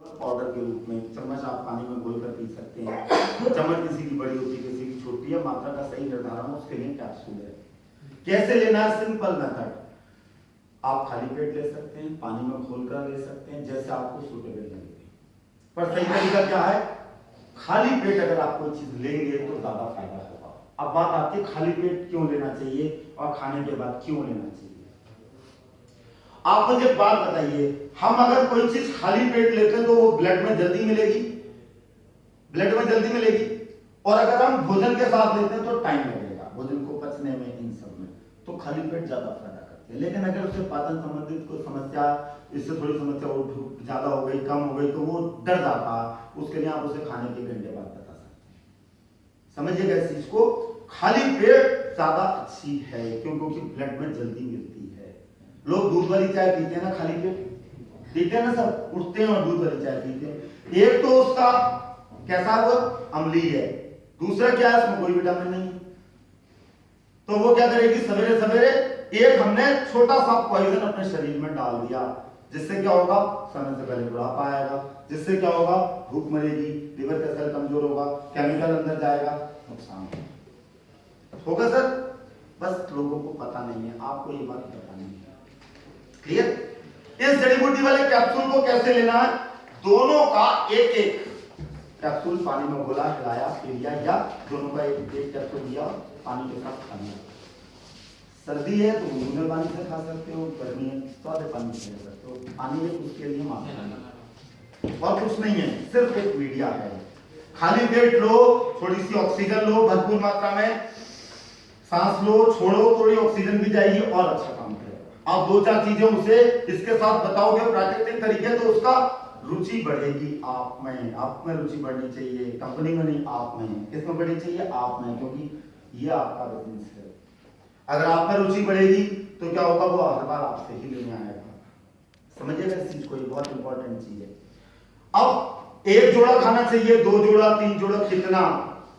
Powder के रूप में चम्मच आप पानी में घोल कर पी सकते हैं। चम्मच किसी की बड़ी होती है, किसी की छोटी है, मात्रा का सही निर्धारण उसके लिए कैप्सूल है। कैसे लेना है? Simple method. आप खाली पेट ले सकते हैं, पानी में घोल कर ले सकते हैं, जैसे आपको सूटेबल लगे। पर सही तरीका क्या है? खाली पेट अगर आप कोई चीज लेंगे तो ज्यादा फायदा होगा। अब बात आती है खाली पेट क्यों लेना चाहिए और खाने के बाद क्यों लेना चाहिए। आप मुझे एक बात बताइए, हम अगर कोई चीज खाली पेट लेते हैं तो वो ब्लड में जल्दी मिलेगी, ब्लड में जल्दी मिलेगी, और अगर हम भोजन के साथ लेते हैं तो टाइम लगेगा भोजन को पचने में, इन सब में। तो खाली पेट ज्यादा फायदा करती है। लेकिन अगर उससे पाचन संबंधित कोई समस्या, इससे थोड़ी समस्या ज्यादा हो गई, कम हो गई, तो वो डर जाता, उसके लिए आप उसे खाने के घंटे बाद बता सकते हैं। समझिएगा इस चीज को, खाली पेट ज्यादा अच्छी है क्योंकि ब्लड में जल्दी मिलती है। लोग दूध वाली चाय पीते हैं ना, खाली पेट पीते हैं ना, सब उठते हैं और दूध वाली चाय पीते हैं। एक तो उसका कैसा वो अम्लीय है, दूसरा क्या है, उसमें कोई विटामिन नहीं है। तो वो क्या करेगी, सवेरे सवेरे एक हमने छोटा सा पॉइजन अपने शरीर में डाल दिया, जिससे क्या होगा, समय से पहले बुढ़ापा आएगा, जिससे क्या होगा, भूख मरेगी, लिवर का सेल कमजोर होगा, केमिकल अंदर जाएगा, नुकसान होगा सर। बस लोगों को पता नहीं है, आपको ये बात पता नहीं है। क्लियर? इस जड़ी बूटी वाले कैप्सूल को कैसे लेना है? दोनों का एक एक कैप्सूल पानी में घोला, हिलाया, पी लिया, या दोनों का एक एक कैप्सूल लिया, पानी के साथ खा लिया। सर्दी है तो गुनगुने पानी से खा सकते हो, गर्मी है तो आधे पानी से खा सकते हो। पानी है उसके लिए मात्रा और कुछ नहीं है, सिर्फ एक मीडिया है। खाली पेट लो, थोड़ी सी ऑक्सीजन लो भरपूर मात्रा में, सांस लो, छोड़ो, थोड़ी ऑक्सीजन भी जाएगी और अच्छा काम करेगा। आप दो चार चीजें उसे इसके साथ बताओगे प्राकृतिक तरीके, तो उसका रुचि बढ़ेगी आप में। आप में रुचि बढ़नी चाहिए, कंपनी में नहीं, आप में। किसमें बढ़नी चाहिए? आप में, क्योंकि ये आपका बिजनेस है। अगर आप में रुचि बढ़ेगी तो क्या होगा, वो हर बार आपसे ही लेने आएगा। समझिएगा इस चीज को, ये बहुत इंपॉर्टेंट चीज है। अब एक जोड़ा खाना चाहिए, दो जोड़ा, तीन जोड़ा, कितना,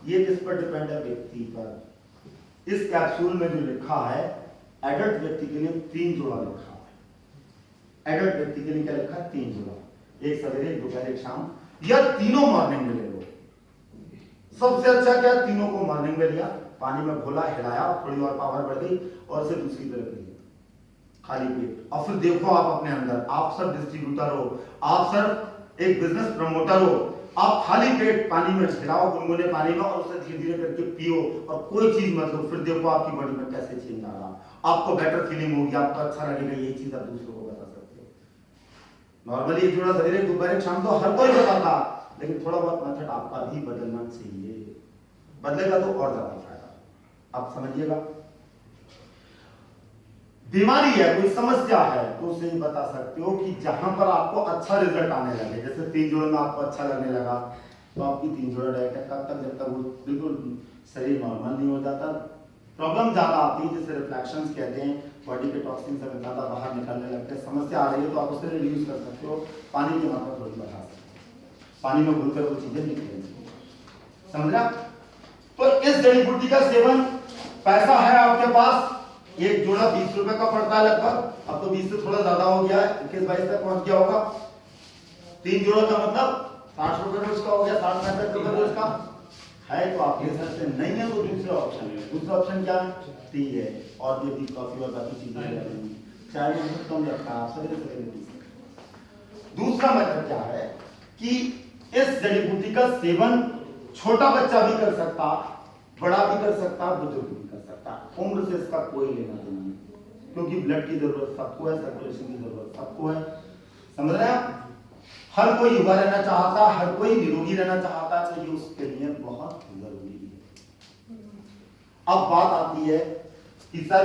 ये किस पर डिपेंड है? व्यक्ति पर। इस कैप्सूल में जो लिखा है, एडल्ट व्यक्ति के लिए 3 जोड़ा लिखा है। एडल्ट व्यक्ति के लिए क्या लिखा है? 3 जोड़ा, एक सवेरे, एक दोपहर, एक शाम, या तीनों मॉर्निंग में ले लो। सबसे अच्छा क्या, तीनों को मॉर्निंग में लिया, पानी में घोला, हिलाया, थोड़ी और पावर बढ़ गई, और सिर्फ दूसरी तरफ लिया खाली पेट। और फिर देखो आप अपने अंदर, आप सब डिस्ट्रीब्यूटर हो, आप सब एक बिजनेस प्रमोटर हो, आप खाली पेट पानी में हिलाओ, गुनगुने पानी में, और उसे धीरे धीरे करके पियो, और कोई चीज मत लो। फिर देखो आपकी बॉडी में कैसे चेंज आ रहा, आपको बेटर फीलिंग होगी, आपको अच्छा लगेगा। ये चीज आप दूसरों को बता सकते हो। नॉर्मली एक जोड़ा सवेरे, दोपहर, शाम तो हर कोई बताता, लेकिन थोड़ा बहुत मेथड आपका भी बदलना चाहिए। बदलेगा तो और ज्यादा फायदा। आप समझिएगा, बीमारी है, कोई समस्या है, तो उसे बता सकते हो कि जहां पर आपको अच्छा रिजल्ट आने लगे। जैसे 3 जोड़ों में आपको अच्छा लगने लगा, तो आपकी 3 जोड़ा डाइट है। कब तक? जब तक वो बिल्कुल शरीर नॉर्मल नहीं हो जाता, प्रॉब्लम ज्यादा आती है, जिसे रिफ्लेक्शंस कहते हैं, बॉडी के टॉक्सिन सब ज्यादा बाहर निकलने लगते हैं, समस्या आ रही है, तो आप उसे रिड्यूस कर सकते हो, पानी की मात्रा थोड़ी बढ़ा सकते हो, पानी में घुलकर वो चीजें निकलेंगी। समझा? तो इस जड़ी बूटी का सेवन, पैसा है आपके पास, एक जोड़ा 20 रुपए का पड़ता है लगभग, अब तो 20 से थोड़ा ज्यादा हो गया है, 21-22 तक पहुंच गया होगा। 3 जोड़ों का मतलब 60 रुपए रोज का हो गया, 60-65 रुपए रोज का है, तो आप ले सकते हैं। नहीं है तो दूसरा ऑप्शन है। दूसरा ऑप्शन क्या है? टी है, और ये भी कॉफी और बाकी चीजें हैं, चाय में कम रखा, आप सवेरे सवेरे पी सकते। दूसरा मेथड क्या है कि इस जड़ी बूटी का सेवन छोटा बच्चा भी कर सकता, बड़ा भी कर सकता, बुजुर्ग भी कर सकता। उम्र से इसका कोई लेना देना नहीं, क्योंकि ब्लड की जरूरत सबको है, सर्कुलेशन की जरूरत सबको है। समझ रहे हैं? हर कोई युवा रहना चाहता, हर कोई निरोगी रहना चाहता, तो ये उसके लिए बहुत जरूरी है। अब बात आती है कि सर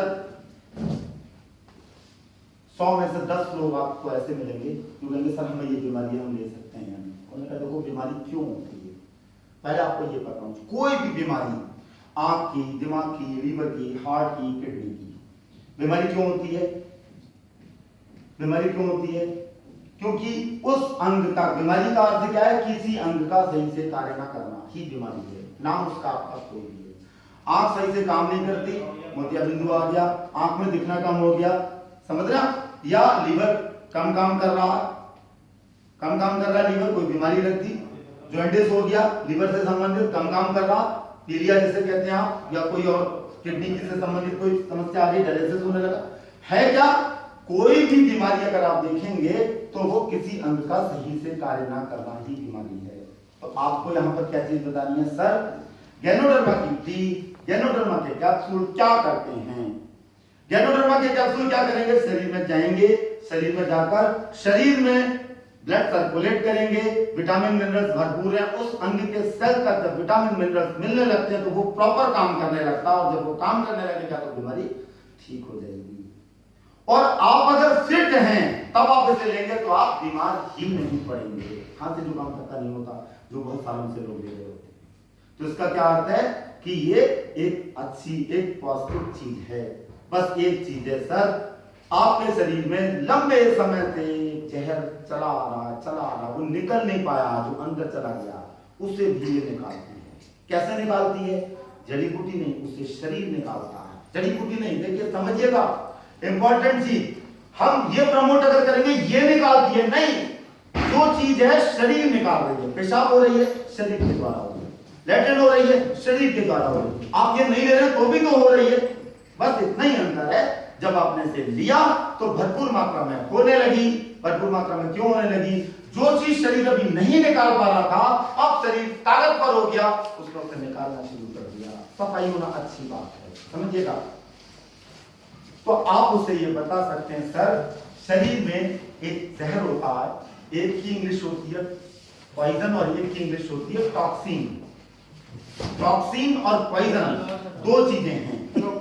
100 में से 10 लोग आपको ऐसे मिलेंगे जो कहेंगे सर हमें ये बीमारी हम ले सकते हैं। उन्होंने कहा देखो बीमारी क्यों होती है, पहले आपको ये पता होना चाहिए। कोई भी बीमारी, आंख की, दिमाग की, लीवर की, हार्ट की, किडनी की, बीमारी क्यों होती है? बीमारी क्यों होती है? क्योंकि उस अंग का, बीमारी का अर्थ क्या है? किसी अंग का सही से कार्य न करना ही बीमारी है। नाम उसका आपका कोई भी है। आंख सही से काम नहीं करती, मोतिया बिंदु आ गया, आंख में दिखना कम हो गया, समझ रहे? या लीवर कम काम कर रहा है, कम काम कर रहा है लीवर, कोई बीमारी रख दी, जॉइंटिस हो गया, लीवर से संबंधित कम काम कर रहा, पीलिया जिसे कहते हैं आप, या कोई और किडनी से संबंधित कोई समस्या आ रही, डायलिसिस होने लगा है क्या, कोई भी बीमारी अगर आप देखेंगे तो वो किसी अंग का सही से कार्य ना करना ही बीमारी है। तो आपको यहाँ पर क्या चीज बतानी है सर, गैनोडर्मा की गैनोडर्मा के कैप्सूल क्या करते हैं, गैनोडर्मा के कैप्सूल क्या करेंगे, शरीर में जाएंगे, शरीर में जाकर शरीर में ब्लड सर्कुलेट करेंगे, विटामिन मिनरल्स भरपूर है, उस अंग के सेल तक जब विटामिन मिनरल्स मिलने लगते हैं तो वो प्रॉपर काम करने लगता है, और जब वो काम करने लगेगा तो बीमारी ठीक हो जाएगी। और आप अगर फिट हैं तब आप इसे लेंगे तो आप बीमार ही नहीं पड़ेंगे। खांसी जुकाम पता नहीं होता जो बहुत सालों से लोग ले रहे होते हैं। तो इसका क्या अर्थ है कि ये एक अच्छी एक पॉजिटिव चीज है। बस एक चीज है सर, आपके शरीर में लंबे समय से जहर चला आ रहा, वो निकल नहीं पाया, जो अंदर चला गया उसे भी ये निकालती है। कैसे निकालती है, जड़ी बूटी नहीं, उसे शरीर निकालता है, जड़ी बूटी नहीं। देखिए समझिएगा इंपॉर्टेंट चीज, हम ये प्रमोट अगर करेंगे ये निकालती है, नहीं, जो चीज है शरीर निकाल रही है। पेशाब हो रही है शरीर के द्वारा हो रही है, लैट्रिन हो रही है शरीर के द्वारा हो रही है, आप ये नहीं ले रहे तो भी तो हो रही है। बस इतना ही अंतर है, जब आपने इसे लिया तो भरपूर मात्रा में होने लगी। भरपूर मात्रा में क्यों होने लगी, जो चीज शरीर अभी नहीं निकाल पा रहा था अब शरीर ताकतवर हो गया, उसने उसे निकालना शुरू कर दिया। सफाई होना अच्छी बात है, समझिएगा। तो आप उसे ये बता सकते हैं सर, शरीर में एक जहर होता है, एक की इंग्लिश होती है पॉइजन और एक की इंग्लिश होती है टॉक्सिन। टॉक्सिन और पॉइजन दो चीजें हैं,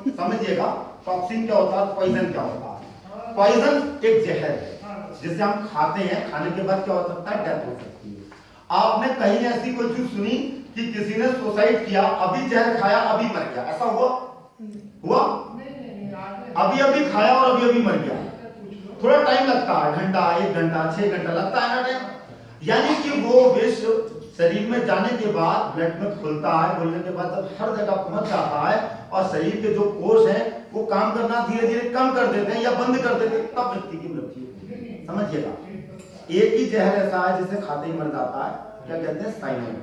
समझिएगा। टॉक्सिन क्या होता है, पॉइजन क्या होता है। पॉइजन एक जहर है जिसे हम खाते हैं, खाने के बाद क्या हो सकता है, डेथ हो सकती है। आपने कहीं ऐसी कोई चीज सुनी कि किसी ने सुसाइड किया, अभी जहर खाया अभी मर गया, ऐसा हुआ? अभी अभी खाया और अभी अभी मर गया। थोड़ा टाइम लगता है, घंटा, 1 घंटा, 6 घंटा लगता है ना टाइम। यानी कि वो विष शरीर में जाने के बाद ब्लड में खुलता है, खुलने के बाद जब हर जगह पहुंच जाता है और शरीर के जो कोष हैं वो काम करना धीरे धीरे कम कर देते हैं या बंद कर देते हैं, तब व्यक्ति की मृत्यु होती है। समझिएगा, एक ही जहर ऐसा है जिसे खाते ही मर जाता है, क्या कहते हैं, साइनाइड।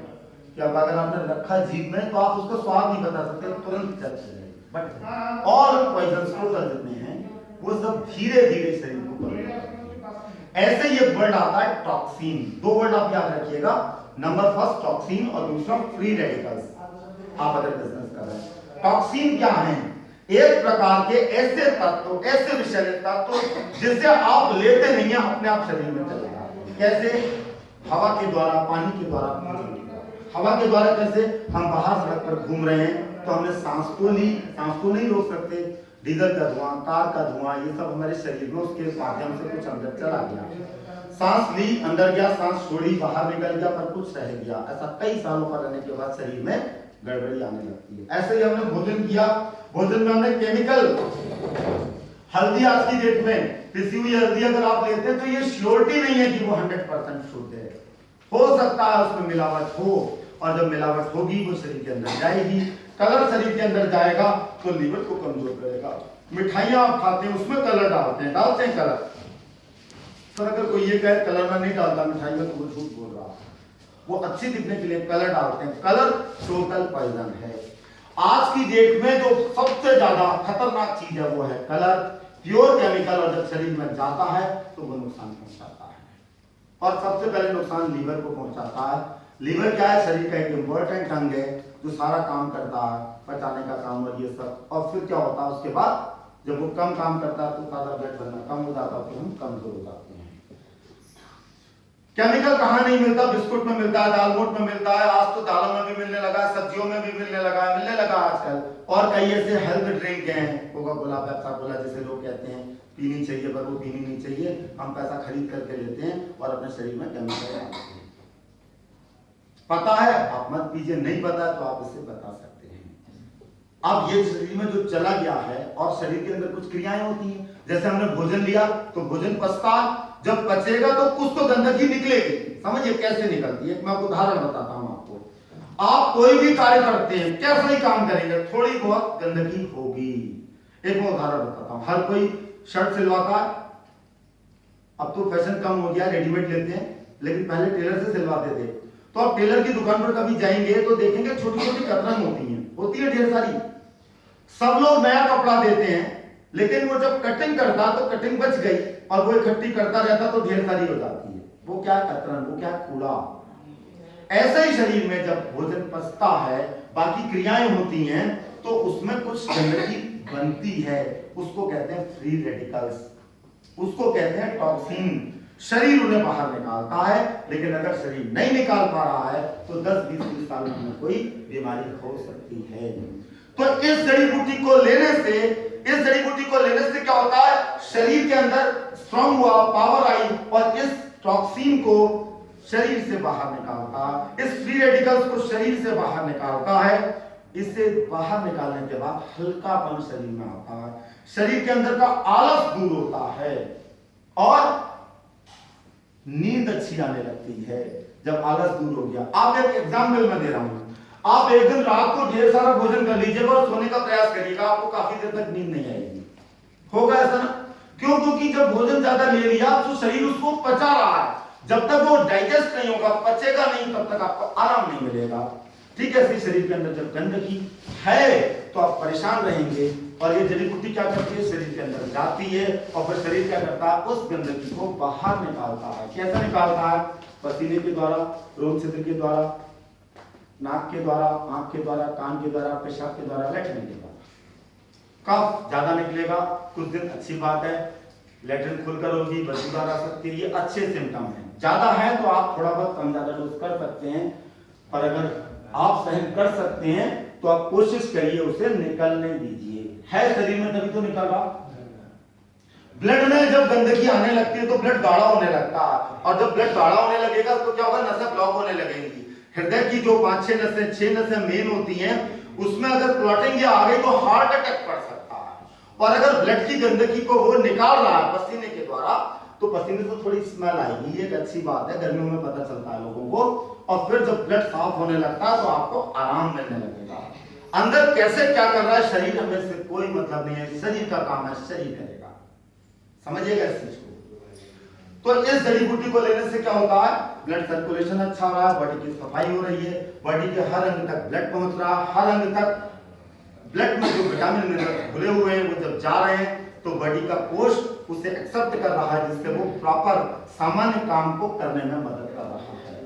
कि अब अगर आपने रखा जीभ में तो आप उसका स्वाद नहीं बता सकते, तुरंत चल जाएगा। बट ऑल पॉइजन्स टोटल जितने हैं वो सब धीरे धीरे शरीर को कर देते हैं। ऐसे ये वर्ड आता है टॉक्सिन। दो वर्ड आप याद रखिएगा, नंबर फर्स्ट टॉक्सिन और दूसरा फ्री रेडिकल्स। आप अगर बिजनेस कर रहे हैं, टॉक्सिन क्या है, एक प्रकार के ऐसे तत्व, ऐसे विषैले तत्व जिसे आप लेते नहीं है अपने आप शरीर में चले जाते हैं। कैसे, हवा के द्वारा, पानी के द्वारा। हवा के द्वारा कैसे, हम बाहर सड़क पर घूम रहे हैं तो हमने सांस तो ली, सांस तो नहीं रोक सकते, डीजल का धुआं, कार का धुआं, ये सब हमारे शरीर में उसके माध्यम से कुछ अंदर चला गया। सांस ली, अंदर गया, सांस छोड़ी, बाहर निकल गया, पर कुछ रह गया। ऐसा कई सालों का रहने के बाद शरीर में गड़बड़ी आने लगती है। ऐसे ही हमने भोजन किया, भोजन में हमने केमिकल, हल्दी आज की डेट में पिसी हुई हल्दी अगर आप लेते हैं तो ये श्योरिटी नहीं है कि वो 100% शुद्ध है। हो सकता है उसमें मिलावट हो, और जब मिलावट होगी वो शरीर के अंदर जाएगी, कलर शरीर के अंदर जाएगा तो लीवर को कमजोर करेगा। मिठाइयां आप खाते हैं उसमें कलर डालते हैं कलर। तो अगर कोई ये कहे कलर में नहीं डालता मिठाई में, तो वो झूठ बोल रहा है। वो अच्छी दिखने के लिए कलर डालते हैं, कलर टोटल पॉइजन है। आज की डेट में जो सबसे ज्यादा खतरनाक चीज है वो है कलर, प्योर केमिकल, और जब शरीर में जाता है तो वो नुकसान पहुंचाता है। और सबसे पहले नुकसान लीवर को पहुंचाता है। लीवर क्या है, शरीर का एक इंपॉर्टेंट अंग है जो सारा काम करता है, पचाने का काम और ये सब। और फिर क्या होता है, उसके बाद जब वो कम काम करता है तो ज्यादा ब्लड बनना कम हो जाता है, तो हम कमजोर हो जाते हैं। केमिकल कहाँ नहीं मिलता, बिस्कुट में मिलता है, दालमोट में मिलता है, आज तो दालों में भी मिलने लगा है, सब्जियों में भी मिलने लगा आजकल। और कई ऐसे हेल्थ ड्रिंक हैं, कोका कोला, पेप्सी कोला जिसे लोग कहते हैं, पीनी चाहिए पर वो पीनी नहीं चाहिए, हम पैसा खरीद करके लेते हैं और अपने शरीर में केमिकल डालते हैं। पता है आप मत पीजिए, नहीं पता तो आप इसे बता सकते हैं। अब ये शरीर में जो चला गया है और शरीर के अंदर कुछ क्रियाएं होती हैं, जैसे हमने भोजन लिया तो भोजन पचता, जब पचेगा तो कुछ तो गंदगी निकलेगी। समझिए कैसे निकलती है, मैं आपको उदाहरण बताता हूं। आपको, आप कोई भी कार्य करते हैं, कैसे ही काम करेंगे, थोड़ी बहुत गंदगी होगी। एक मैं उदाहरण बताता हूं, हर कोई शर्ट सिलवाता है, अब तो फैशन कम हो गया, रेडीमेड लेते हैं, लेकिन पहले टेलर से सिलवाते थे। तो आप टेलर की दुकान पर कभी जाएंगे तो देखेंगे छोटी छोटी कतरन होती है ढेर सारी। सब लोग नया कपड़ा देते हैं, लेकिन वो जब कटिंग करता तो कटिंग बच गई और वो इकट्ठी करता रहता तो ढेर सारी हो जाती है। वो क्या कतरन, वो क्या कूड़ा। ऐसे ही शरीर में जब भोजन पचता है, बाकी क्रियाएं होती हैं, तो उसमें कुछ गंदगी बनती है, उसको कहते हैं फ्री रेडिकल्स, उसको कहते हैं टॉक्सिन। शरीर उन्हें बाहर निकालता है, लेकिन अगर शरीर नहीं निकाल पा रहा है तो 10-20 साल में कोई बीमारी हो सकती है। तो इस जड़ी बूटी को लेने से क्या होता है, शरीर के अंदर स्ट्रांग हुआ, पावर आई और इस टॉक्सिन को शरीर से बाहर निकालता, इस फ्री रेडिकल्स को शरीर से बाहर निकालता है। इसे बाहर निकालने के बाद हल्कापन शरीर में आता है, शरीर के अंदर का आलस दूर होता है और नींद अच्छी आने लगती है। जब आलस दूर हो गया, आप एक एग्जाम्पल मैं दे रहा हूं, आप एक दिन रात को ढेर सारा भोजन कर लीजिएगा और सोने का प्रयास करिएगा, आपको काफी देर तक नींद नहीं आएगी। होगा ऐसा ना? क्यों? क्योंकि जब भोजन ज्यादा ले लिया तो शरीर उसको पचा रहा है, जब तक वो डाइजेस्ट नहीं होगा, पचेगा नहीं, तब तक आपको आराम नहीं मिलेगा। ठीक है, इसी शरीर के अंदर जब गंदगी है तो आप परेशान रहेंगे और ये जड़ी बूटी क्या करती है, शरीर के अंदर जाती है और फिर शरीर क्या करता है, उस गंदगी को बाहर निकालता है। कैसे निकालता है? पसीने के द्वारा, रोम छिद्र के द्वारा, नाक के द्वारा, आंख के द्वारा, कान के द्वारा, पेशाब के द्वारा, लेटरिन के द्वारा। कफ ज्यादा निकलेगा कुछ दिन, अच्छी बात है, लेटरिन खुलकर होगी, बदबूदार आ सकती है, ये अच्छे सिम्टम हैं। ज्यादा है तो आप थोड़ा बहुत कम ज्यादा डोज कर सकते हैं, पर अगर आप सहन कर सकते हैं तो आप कोशिश करिए उसे निकलने दीजिए। है शरीर में तभी तो निकल रहा। ब्लड में जब गंदगी आने लगती है तो ब्लड गाढ़ा होने लगता है, और जब ब्लड गाढ़ा होने लगेगा तो क्या होगा, नसें ब्लॉक होने लगेंगी। हृदय की जो 5-6 नसें, 6 नसें मेन होती हैं, उसमें अगर क्लॉटिंग आ गई तो हार्ट अटैक पड़ सकता है। और अगर ब्लड की गंदगी को वो निकाल रहा है पसीने के द्वारा, तो पसीने से थोड़ी स्मेल आएगी, ये एक अच्छी बात है, गर्मियों में पता चलता है लोगों को। और फिर जब ब्लड साफ होने लगता है तो आपको आराम मिलने लगेगा। अंदर कैसे क्या कर रहा है शरीर, हमें से कोई मतलब नहीं है, शरीर का काम है, शरीर करेगा। समझिएगा इस चीज को। तो इस जड़ी बूटी को लेने से क्या होता है, ब्लड सर्कुलेशन अच्छा हो रहा है, बॉडी की सफाई हो रही है, बॉडी के हर अंग तक ब्लड पहुंच रहा है, हर अंग तक ब्लड में जो विटामिन मिनरल घुले हुए हैं वो जब जा रहे हैं तो बॉडी का कोष उसे एक्सेप्ट कर रहा है, जिससे वो प्रॉपर सामान्य काम को करने में मदद कर रहा है।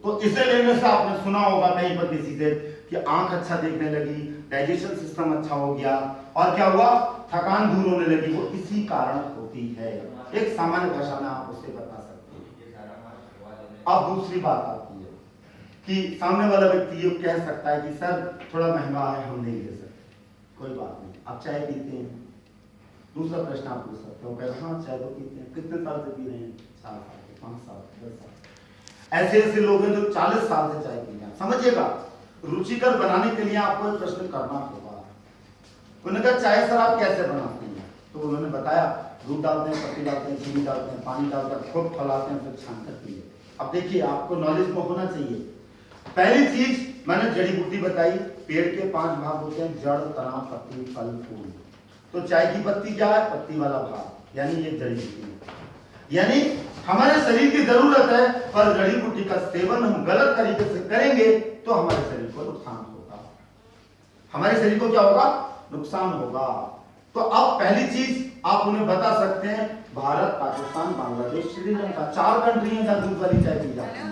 तो इसे लेने से आपने सुना होगा कहीं पर किसी से कि आंख अच्छा देखने लगी, डाइजेशन सिस्टम अच्छा हो गया, और क्या हुआ, थकान दूर होने लगी। वो इसी कारण होती है, एक सामान्य भाषा में आप उसे बता सकते हैं। अब दूसरी बात आती है कि सामने वाला व्यक्ति ये कह सकता है कि सर थोड़ा महंगा है, हम नहीं ले सकते। कोई बात नहीं, आप चाय पीते हैं, दूसरा प्रश्न आप पूछ सकते हो, कहते हाँ चाय तो पीते हैं, कितने साल से पी रहे हैं, 4 साल, 5 साल, 10 साल। ऐसे लोग हैं जो 40 साल से चाय पी रहे हैं। समझिएगा, रुचिकर बनाने के लिए आपको एक प्रश्न करना होगा। उन्होंने कहा चाय सर आप कैसे बनाते हैं? तो उन्होंने बताया दूध डालते हैं, पत्ती डालते हैं, चीनी डालते हैं, पानी डालकर खूब फैलाते हैं, फिर छान कर पीजिए। अब देखिए, आपको नॉलेज में होना चाहिए। पहली चीज मैंने जड़ी बूटी बताई, पेड़ के 5 भाग होते हैं, जड़, तना, पत्ती, फल, फूल। तो चाय की पत्ती क्या है, पत्ती वाला भाग, यानी ये जड़ी बूटी है। यानी हमारे शरीर की जरूरत है, पर जड़ी बूटी का सेवन हम गलत तरीके से करेंगे तो हमारे शरीर को नुकसान होगा। हमारे शरीर को क्या होगा, नुकसान होगा। तो अब पहली चीज आप उन्हें बता सकते हैं, भारत, पाकिस्तान, बांग्लादेश, श्रीलंका, 4 कंट्री हैं जहां दूध वाली चाय पी जाती है।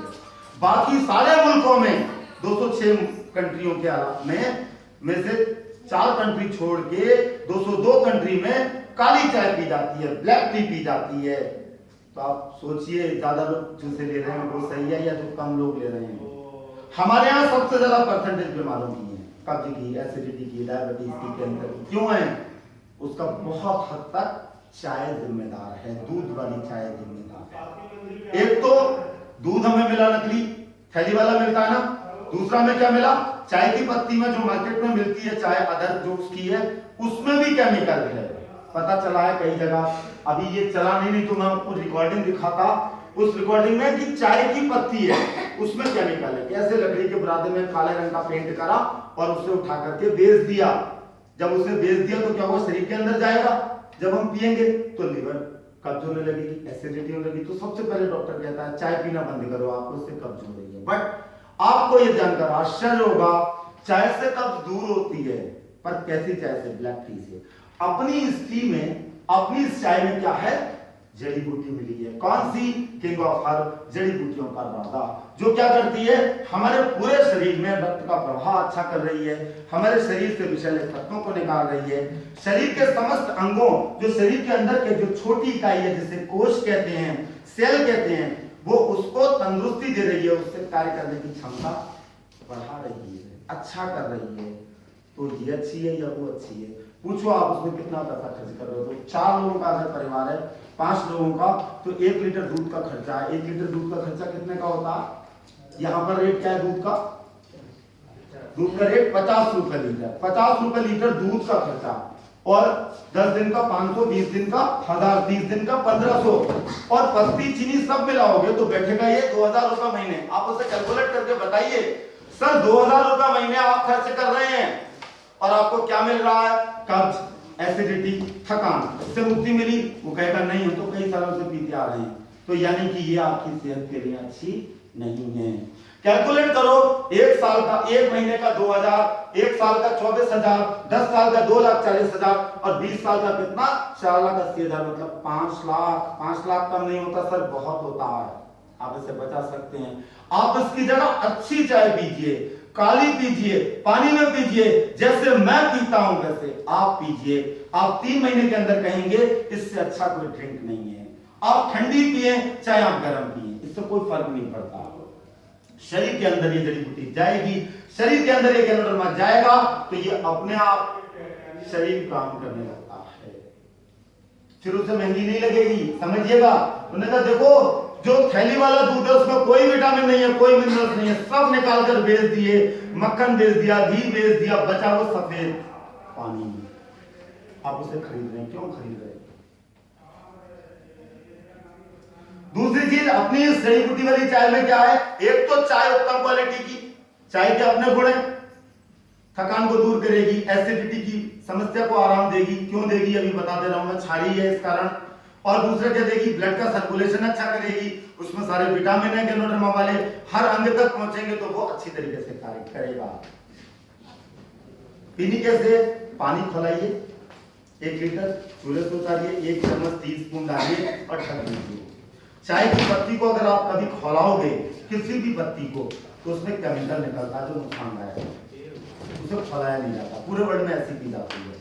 बाकी सारे मुल्कों में 206 कंट्रियों के में से 4 कंट्री छोड़ के 202 कंट्री में काली चाय पी जाती है, ब्लैक टी पी जाती है। तो आप सोचिए, ज्यादा लोग जिसे ले रहे हैं वो सही है या जो कम लोग ले रहे हैं। हमारे यहाँ सबसे ज्यादा परसेंटेज बीमारों की है, कब्ज की, एसिडिटी की, डायबिटीज की, कैंसर की। क्यों है? उसका बहुत हद तक चाय जिम्मेदार है, दूध वाली चाय जिम्मेदार है। एक तो दूध हमें मिला नकली, थैली वाला मिलता है ना, दूसरा में क्या मिला, चाय की पत्ती में जो मार्केट में मिलती है चाय अदर जो उसकी है, उसमें भी केमिकल है। पता चला है कई जगह, अभी ये चला नहीं तो मैं आपको रिकॉर्डिंग दिखाता, उस रिकॉर्डिंग में कि चाय की पत्ती है उसमें केमिकल है। कैसे लकड़ी के बुरादे में काले रंग का पेंट करा और उसे उठा करके बेच दिया। जब उसे बेच दिया तो क्या हुआ, शरीर के अंदर जाएगा, जब हम पिएंगे तो लिवर कब्ज होने लगेगी, एसिडिटी होने लगी, तो सबसे पहले डॉक्टर कहता है चाय पीना बंद करो, आपको इससे कब्ज हो रही है। बट आपको ये जानकर आश्चर्य होगा, चाय से कब्ज दूर होती है, पर कैसी चाय से? ब्लैक टी से। अपनी इस टी में, अपनी इस चाय में क्या है? जड़ी बूटी मिली है। कौन सी? किंग ऑफ हर्ब, जड़ी बूटियों का राजा, जो क्या करती है? हमारे पूरे शरीर में रक्त का प्रवाह अच्छा कर रही है, हमारे शरीर से विषैले तत्वों को निकाल रही है, शरीर के समस्त अंगों, जो शरीर के अंदर के जो छोटी इकाई है जिसे कोश कहते हैं, सेल कहते हैं, वो उसको तंदुरुस्ती दे रही है, उससे कार्य करने की क्षमता बढ़ा रही है, अच्छा कर रही है। तो ये अच्छी है या वो अच्छी है? पूछो आप उसमें कितना पैसा खर्च कर रहे हो। तो 4 लोगों का अगर परिवार है, 5 लोगों का, तो 1 लीटर दूध का खर्चा है। 1 लीटर दूध का खर्चा कितने का होता है? यहाँ पर रेट क्या है दूध का? दूध का रेट 50 रुपए लीटर। 50 रुपए लीटर दूध का खर्चा, और 10 दिन का 500, 20 दिन का 1000, 30 दिन का 1500, और पत्ती चीनी सब मिलाओगे तो बैठेगा ये 2000 रुपए महीने। आप उसे कैलकुलेट करके बताइए, सर 2000 रुपए महीने आप खर्च कर रहे हैं और आपको क्या मिल रहा है? कब्ज, एसिडिटी, थकान, इससे मुक्ति मिली? वो कहेगा नहीं, हम तो कई सालों से पीते आ रहे हैं। तो यानी कि ये आपकी सेहत के लिए अच्छी नहीं है। कैलकुलेट करो, 1 साल का, 1 महीने का 2000, 1 साल का 24000, 10 साल का 2,40,000, और 20 साल का कितना? 4,80,000, मतलब 5 लाख। 5 लाख कम नहीं होता सर, बहुत होता है। आप इसे बचा सकते हैं। आप इसकी जगह अच्छी चाय पीजिए, काली पीजिए, पानी में पीजिए, जैसे मैं पीता हूं वैसे आप पीजिए। आप 3 महीने के अंदर कहेंगे इससे अच्छा कोई ड्रिंक नहीं है। आप ठंडी पिए चाहे आप गर्म पिए, इससे कोई फर्क नहीं पड़ता। शरीर के अंदर ये जड़ी बूटी जाएगी, शरीर के अंदर ये गैलोडर्मा जाएगा, तो ये अपने आप शरीर काम करने लगता है, फिर उसे महंगी नहीं लगेगी। समझिएगा। उन्होंने कहा देखो, जो थैली वाला दूध है उसमें कोई विटामिन नहीं है, कोई मिनरल्स नहीं है, सब निकाल कर बेच दिए, मक्खन बेच दिया, घी बेच दिया, बचा वो सफेद पानी में। आप उसे खरीद रहे हैं, क्यों खरीद रहे हैं? दूसरी चीज, अपनी इस जड़ी बूटी वाली चाय में क्या है? एक तो चाय उत्तम क्वालिटी की, चाय के अपने गुण हैं, थकान को दूर करेगी, एसिडिटी की समस्या को आराम देगी। क्यों देगी अभी बता दे रहा हूं मैं, क्षारीय है इस कारण। और दूसरा क्या देगी? ब्लड का सर्कुलेशन अच्छा करेगी, उसमें सारे विटामिन है गैलोडर्मा वाले, हर अंग तक पहुंचेंगे तो वो अच्छी तरीके से कार्य करेगा। पीनी कैसे? पानी खौलाइए 1 लीटर, चूल्हे से उतारिए, 1 चम्मच टीस्पून डालिए और ढक दीजिए। चाय की पत्ती को अगर आप कभी खौलाओगे, किसी भी पत्ती को, तो उसमें केमिकल निकलता है जो नुकसानदायक है, उसे खौलाया नहीं जाता। पूरे वर्ल्ड में ऐसी पी जाती है।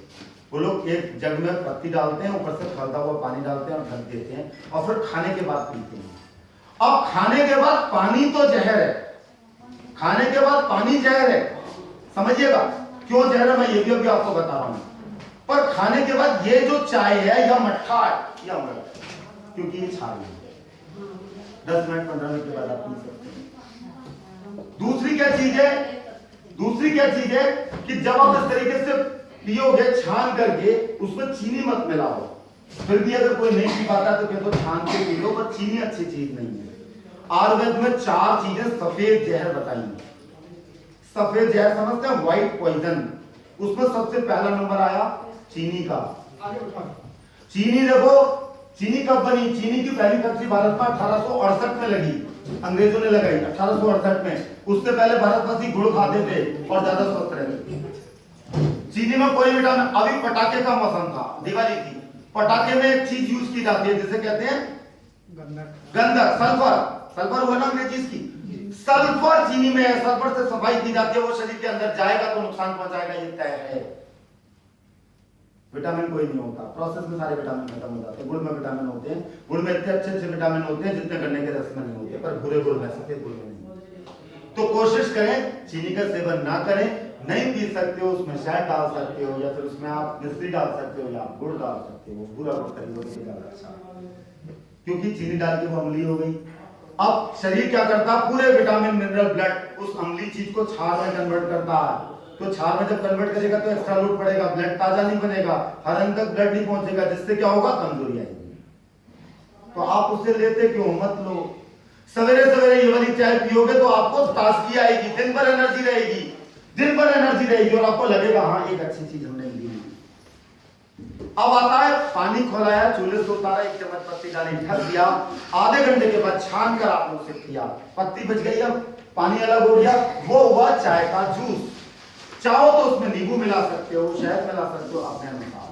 वो लोग एक जग में पत्ती डालते हैं, ऊपर से खौलता हुआ पानी डालते हैं और ढक देते हैं, और फिर खाने के बाद पीते हैं। अब खाने के बाद पानी तो जहर है, खाने के बाद पानी जहर है, समझिएगा। क्यों जहर है मैं ये भी अभी आपको बता रहा हूं। पर खाने के बाद ये जो चाय है या मट्ठा है या अमृत, क्योंकि ये क्षारीय है, 10 मिनट 15 मिनट के बाद आप पी सकते हैं। दूसरी क्या चीज है? दूसरी क्या चीज है कि जब आप इस तरीके से पियोगे छान करके, उसमें चीनी मत मिलाओ। फिर भी अगर कोई नहीं पी पाता तो कहते छान के पी लो, पर चीनी अच्छी चीज नहीं है। आयुर्वेद में 4 चीजें सफेद जहर बताई। सफेद जहर समझते हैं, व्हाइट पॉइजन। उसमें सबसे पहला नंबर आया चीनी का। चीनी देखो, चीनी कब बनी? चीनी की पहली फैक्ट्री भारत में 1868 में लगी, अंग्रेजों ने लगाई 1868 में। उससे पहले भारतवासी गुड़ खाते थे और ज्यादा स्वस्थ रहते थे। चीनी में कोई विटामिन, अभी पटाखे का मौसम था, दिवाली थी, पटाखे में एक चीज यूज की जाती है जिसे कहते हैं गंधक, सल्फर। सल्फर हुआ ना अंग्रेजी की, सल्फर चीनी में है, सल्फर से सफाई की जाती है। वो शरीर के अंदर जाएगा तो नुकसान पहुंचाएगा, ये तय है। विटामिन कोई नहीं होता, प्रोसेस में सारे विटामिन खत्म हो जाते हैं। गुड़ में विटामिन होते हैं, गुड़ में इतने अच्छे अच्छे विटामिन होते हैं जितने गन्ने के रस में नहीं होते, पर भूरे गुड़ में, सफेद गुड़ में नहीं। तो कोशिश करें चीनी का सेवन ना करें। नहीं पी सकते हो, उसमें शहद डाल सकते हो, या फिर उसमें आप मिश्री डाल सकते हो, या आप गुड़ डाल सकते हो। पूरा गुड़ खरीदो तो ज्यादा अच्छा, क्योंकि चीनी डाल के वो अम्लीय हो गई। अब शरीर क्या करता है? पूरे विटामिन मिनरल ब्लड उस अम्लीय चीज को क्षार में कन्वर्ट करता है। तो क्षार में जब कन्वर्ट करेगा तो एक्स्ट्रा लोड पड़ेगा, ब्लड ताजा नहीं बनेगा, हर अंग तक ब्लड नहीं पहुंचेगा, जिससे क्या होगा? कमजोरी आएगी। तो आप उसे लेते क्यों? मत लो। सवेरे सवेरे ये वाली चाय पियोगे तो आपको ताजगी आएगी, दिन भर एनर्जी रहेगी, दिन भर एनर्जी रहेगी, और आपको लगेगा हाँ एक अच्छी चीज हमने ली। अब आता है पानी खोलाया, चूल्हे से उतारा, 1 चम्मच पत्ती डाली, ढक दिया, आधे घंटे के बाद छान कर आपने उसे किया, पत्ती बच गई, अब पानी अलग हो गया, वो हुआ चाय का जूस। चाहो तो उसमें नींबू मिला सकते हो, शहद मिला सकते हो अपने अनुसार,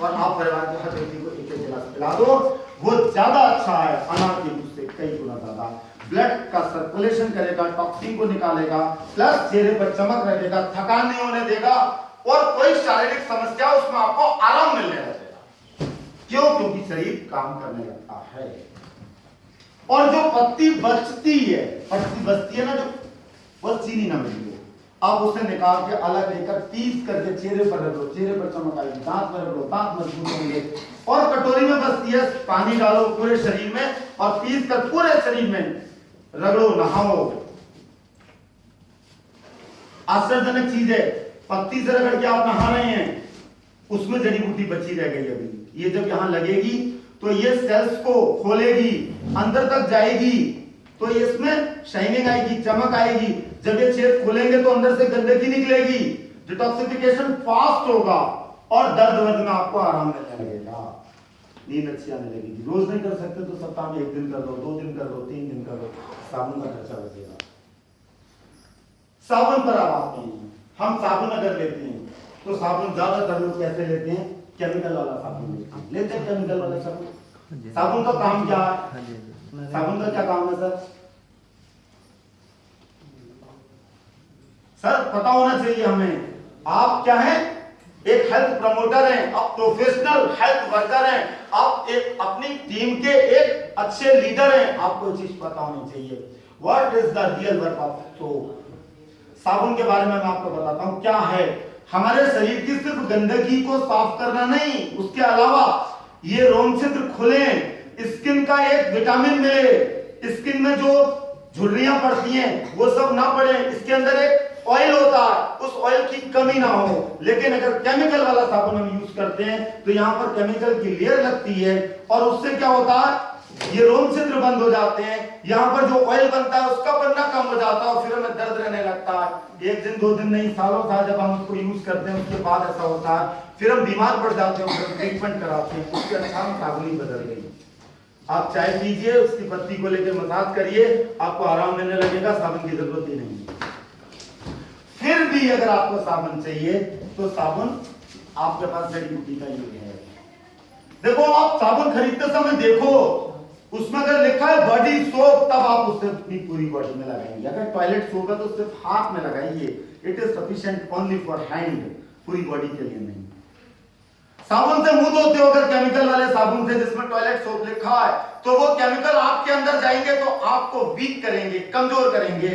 और आप परिवार के हर व्यक्ति को 1-1 गिलास पिला दो। वो ज्यादा अच्छा है अनार के जूस से, कई गुना ज्यादा। ब्लड का सर्कुलेशन करेगा, टॉक्सिन को निकालेगा, प्लस चेहरे पर चमक रखेगा, थकान नहीं होने देगा, और कोई शारीरिक समस्या उसमें आपको आराम मिलने लगेगा। क्यों? क्योंकि शरीर काम करने लगता है। और जो पत्ती बचती है, पत्ती बचती है ना जो, वो चीनी ना मिली हो, आप उसे निकाल के अलग लेकर पीस करके चेहरे पर रख लो, चेहरे पर चमक आएगी, दांत पर रख लो, दांत मजबूत होंगे। और कटोरी में बचती है, पानी डालो पूरे शरीर में और पीस कर पूरे शरीर में रगड़ो, नहाओ। आश्चर्यजनक चीज है, पत्ती से रगड़ के आप नहा रहे हैं, उसमें जड़ी बूटी बची रह गई अभी। ये जब यहां लगेगी तो ये सेल्स को खोलेगी, अंदर तक जाएगी, तो इसमें शाइनिंग आएगी, चमक आएगी। जब ये छेद खोलेंगे तो अंदर से गंदगी निकलेगी, डिटॉक्सिफिकेशन फास्ट होगा और दर्द वर्द में आपको आराम मिलने लगेगा, नींद अच्छी आने लगेगी। रोज नहीं कर सकते तो सप्ताह में 1 दिन कर लो, 2 दिन कर लो, 3 दिन कर लो, साबुन का खर्चा बचेगा। साबुन पर आप आते हैं, हम साबुन अगर लेते हैं तो साबुन ज्यादातर लोग कैसे लेते हैं? केमिकल वाला साबुन लेते हैं, केमिकल वाला साबुन। साबुन का काम क्या है? साबुन का क्या काम है सर? सर पता होना चाहिए हमें, आप क्या हैं? एक हेल्थ प्रमोटर हैं, आप प्रोफेशनल हेल्थ वर्कर हैं, आप एक अपनी टीम के एक अच्छे लीडर हैं, आपको चीज पता होनी चाहिए। What is the real work of soap? साबुन के बारे में मैं आपको बताता हूं क्या है। हमारे शरीर की सिर्फ गंदगी को साफ करना नहीं, उसके अलावा ये रोम छिद्र खुले, स्किन का एक विटामिन मिले, स्किन में जो झुर्रियां पड़ती हैं वो सब ना पड़े, इसके अंदर एक ऑयल होता है, उस ऑयल की कमी ना हो। लेकिन अगर केमिकल वाला साबुन हम यूज करते हैं तो यहां पर केमिकल की लेयर लगती है और उससे क्या होता है, ये रोम छिद्र बंद हो जाते हैं, यहां पर जो ऑयल बनता है उसका बनना कम हो जाता है और फिर हमें दर्द रहने लगता है। 1 दिन 2 दिन नहीं, सालों साल जब हम उसको यूज करते हैं उसके बाद ऐसा होता है, फिर हम बीमार पड़ जाते हैं, फिर ट्रीटमेंट कराते हैं, उसके अच्छा हम साबुन ही बदल गई। आप चाय पीजिए, उसकी पत्ती को लेकर मसाज करिए, आपको आराम मिलने लगेगा, साबुन की जरूरत ही नहीं। फिर भी अगर आपको साबुन चाहिए तो साबुन आपके पास जड़ी बूटी का ही है। देखो आप साबुन खरीदते समय देखो उसमें अगर लिखा है बॉडी सोप, तब आप उसे अपनी पूरी बॉडी में लगाएंगे। अगर टॉयलेट सोप है तो सिर्फ हाथ में लगाइए, it is sufficient only for hand, पूरी बॉडी के लिए नहीं। साबुन से मुंह धोते हो अगर केमिकल वाले साबुन से जिसमें टॉयलेट सोप लिखा है, तो वो केमिकल आपके अंदर जाएंगे तो आपको वीक करेंगे, कमजोर करेंगे।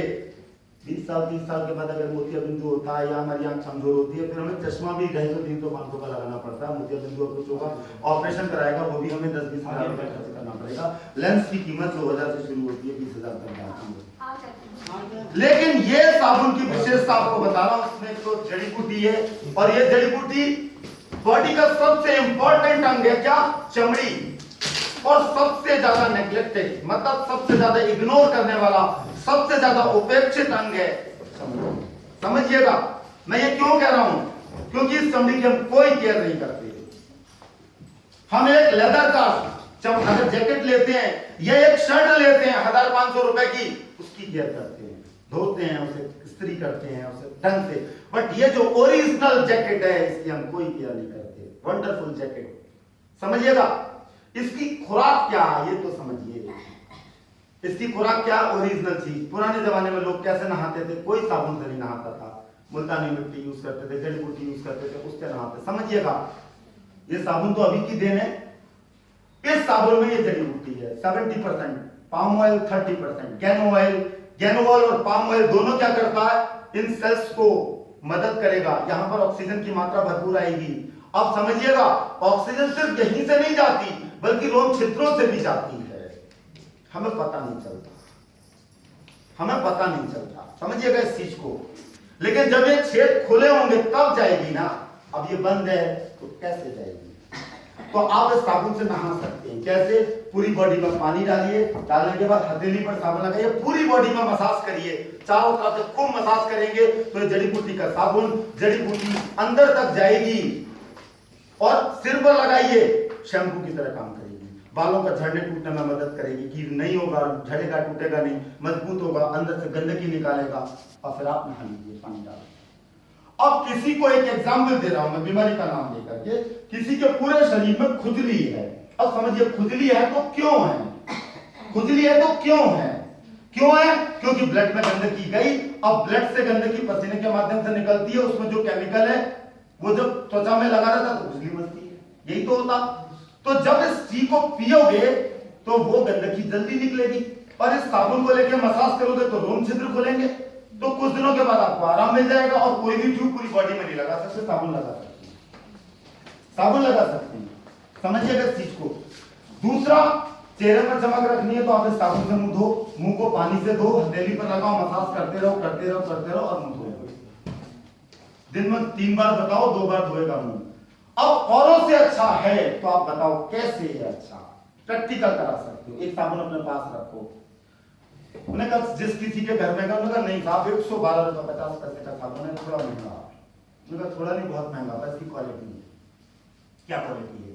20 साल 30 साल के बाद अगर मोतिया बिंदु होता है या हमारी आंख कमजोर होती है, फिर हमें चश्मा भी 250, 300, 500 का लगाना पड़ता है। मोतिया बिंदु कुछ होगा, ऑपरेशन कराएगा, वो भी हमें 10-20 हजार रुपए खर्च करना पड़ेगा। लेंस की कीमत 2000 से शुरू होती है, 20,000 तक जाती है। लेकिन ये साबुन की विशेषता आपको बता रहा हूं, इसमें तो जड़ी बूटी है और ये जड़ी बूटी बॉडी का सबसे इंपॉर्टेंट अंग है क्या? चमड़ी। और सबसे ज्यादा नेग्लेक्टेड, मतलब सबसे ज्यादा इग्नोर करने वाला, सबसे ज्यादा उपेक्षित अंग है समझिएगा। मैं ये क्यों कह रहा हूं? क्योंकि इस चमड़ी की हम कोई केयर नहीं करते। हम एक लेदर का अगर जैकेट लेते हैं या एक शर्ट लेते हैं 1500 रुपए की, उसकी केयर करते हैं, धोते हैं उसे, इस्त्री करते हैं उसे ढंग से। बट ये जो ओरिजिनल जैकेट है इसकी हम कोई केयर नहीं करते। वंडरफुल जैकेट, समझिएगा। इसकी खुराक क्या है ये तो समझिए। इसकी खुराक क्या? ओरिजिनल चीज। पुराने जमाने में लोग कैसे नहाते थे? कोई साबुन से नहीं नहाता था, मुल्तानी मिट्टी यूज करते थे, जड़ी बूटी यूज करते थे, उससे नहाते। समझिएगा, ये साबुन तो अभी की देन है। इस साबुन में ये जड़ी बूटी है 70%, पाम ऑयल 30%, गैनोऑयल और पाम ऑयल दोनों क्या करता है? इन सेल्स को मदद करेगा, यहां पर ऑक्सीजन की मात्रा भरपूर आएगी। अब समझिएगा, ऑक्सीजन सिर्फ यहीं से नहीं जाती बल्कि रोम छिद्रों से भी जाती है। हमें पता नहीं चलता, हमें पता नहीं चलता, समझिएगा इस चीज को। लेकिन जब ये छेद खुले होंगे तब जाएगी ना। अब ये बंद है तो कैसे जाएगी? तो आप इस साबुन से नहा सकते हैं। कैसे? पूरी बॉडी में पानी डालिए, डालने के बाद हथेली पर साबुन लगाइए, पूरी बॉडी में मसाज करिए, चारों तरफ से खूब मसाज करेंगे तो ये जड़ी बूटी का साबुन, जड़ी बूटी अंदर तक जाएगी और सिर पर लगाइए, शैम्पू की तरह काम करेगी, बालों का झड़ने टूटने में मदद करेगी, कि नहीं होगा, झड़ेगा टूटेगा नहीं, मजबूत होगा, अंदर से गंदगी निकालेगा, और फिर आप नहा लीजिए पानी डाल। अब किसी को एक एग्जाम्पल दे रहा हूं मैं बीमारी का नाम लेकर के, किसी के पूरे शरीर में खुजली है। अब समझिए खुजली है तो क्यों है, खुजली है तो क्यों है, क्यों है? क्योंकि ब्लड में गंदगी गई। अब ब्लड से गंदगी पसीने के माध्यम से निकलती है, उसमें जो केमिकल है वो जब त्वचा में लगा रहता तो खुजली मचती है, यही तो होता। तो जब इस टी को पियोगे तो वो गंदगी जल्दी निकलेगी, और इस साबुन को लेकर मसाज करोगे तो रोम छिद्र खुलेंगे, तो कुछ दिनों के बाद आपको आराम मिल जाएगा। और कोई भी ट्यूब पूरी बॉडी में नहीं लगा सकते, साबुन लगा सकते हैं, साबुन लगा सकते हैं, समझिएगा इस चीज को। दूसरा, चेहरे पर चमक रखनी है तो आप इस साबुन से मुंह धो, मुंह को पानी से धो, हथेली पर लगाओ, मसाज करते रहो करते रहो करते रहो और मुंह धो। दिन में 3 बार बताओ, 2 बार धोएगा मुंह। अब औरों से अच्छा है तो आप बताओ कैसे है अच्छा, प्रैक्टिकल करा सकते हो। एक साबुन अपने पास रखो। उन्होंने कहा जिस किसी के घर में, उन्होंने कहा नहीं साहब 112 रुपये 50 पैसे का साबुन है, थोड़ा महंगा। उन्होंने कहा थोड़ा नहीं, बहुत महंगा, पर इसकी क्वालिटी है। क्या क्वालिटी है?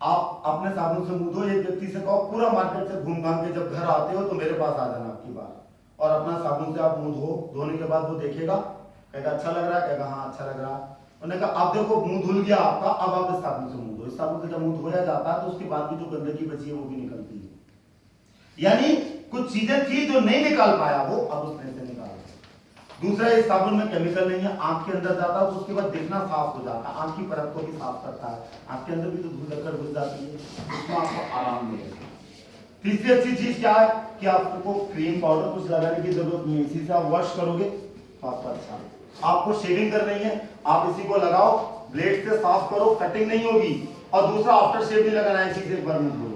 आप अपने साबुन से मुंह धो, एक व्यक्ति से कहो पूरा मार्केट से घूम घाम के जब घर आते हो तो मेरे पास आ जाना आपकी बार, और अपना साबुन से आप मुंह धो, धोने के बाद वो देखेगा, कहेगा अच्छा लग रहा है, कहेगा हाँ अच्छा लग रहा है। उन्होंने कहा आप देखो मुंह धुल गया आपका, अब आप इस साबुन से मुंह धो। इस साबुन से जब मुंह धोया जाता है तो उसके बाद की जो गंदगी बची है वो भी निकलती है। यानी कुछ चीजें थी जो नहीं निकाल पाया वो अब उसने से निकाल। दूसरा, इस साबुन में केमिकल नहीं है, आंख के अंदर जाता है तो उसके बाद दिखना साफ हो जाता है, आंख की परत को भी साफ करता है, आंख के अंदर भी तो धूल लकड़ घुस जाती है, उसमें आपको आराम मिलेगा। तीसरी अच्छी चीज क्या है कि आपको क्रीम पाउडर कुछ लगाने की जरूरत नहीं है, इसी से आप वॉश करोगे तो आपको अच्छा। आपको शेविंग करनी है, आप इसी को लगाओ, ब्लेड से साफ करो, कटिंग नहीं होगी। और दूसरा, आफ्टर शेव नहीं लगाना है, इसी से एक बार मुंह धो।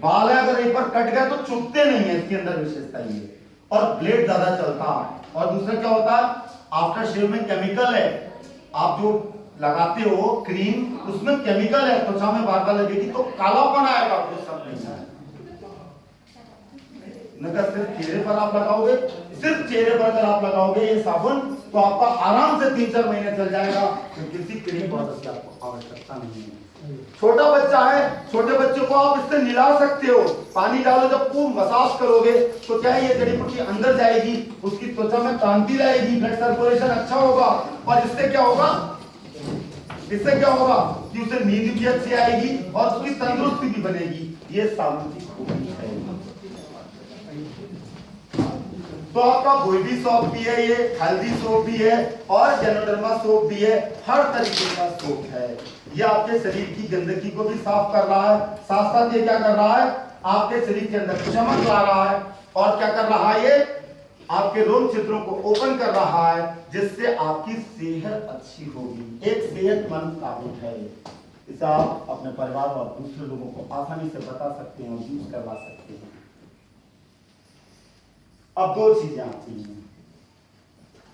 बाल है अगर एक बार कट गया तो चुभते नहीं है, इसके अंदर विशेषता ये है। और ब्लेड ज्यादा चलता है। और दूसरा क्या होता है, आफ्टर शेव में केमिकल है, आप जो लगाते हो क्रीम उसमें केमिकल है, त्वचा में बार बार लगेगी तो कालापन आएगा, आपको सब नहीं आएगा। सिर्फ चेहरे पर आप लगाओगे, सिर्फ चेहरे पर अगर आप लगाओगे ये साबुन तो आपका आराम से 3-4 महीने चल जाएगा, तो किसी क्रीम पाउडर की आपको आवश्यकता नहीं है। छोटा बच्चा है, छोटे बच्चों को आप इससे निला सकते हो, पानी डालो, जब खूब मसाज करोगे तो क्या है ये जड़ी बूटी अंदर जाएगी, उसकी त्वचा में कांति लाएगी, ब्लड सर्कुलेशन अच्छा होगा, और इससे क्या होगा, इससे क्या होगा कि उसे नींद भी अच्छी आएगी और उसकी तंदुरुस्ती भी बनेगी। ये साबुन की खूबी है। तो आपका बॉडी सोप भी है, ये हेल्दी सोप भी है, और जेनोडर्मा सोप भी है, हर तरीके का सोप है। ये आपके शरीर की गंदगी को भी साफ कर रहा है, साथ साथ ये क्या कर रहा है, आपके शरीर के अंदर चमक ला रहा है, और क्या कर रहा है, ये आपके रोम छिद्रों को ओपन कर रहा है, जिससे आपकी सेहत अच्छी होगी। एक सेहतमंद साबुन है। इसे आप अपने परिवार और दूसरे लोगों को आसानी से बता सकते हैं और यूज करवा सकते हैं। अब 2 चीजें आती हैं।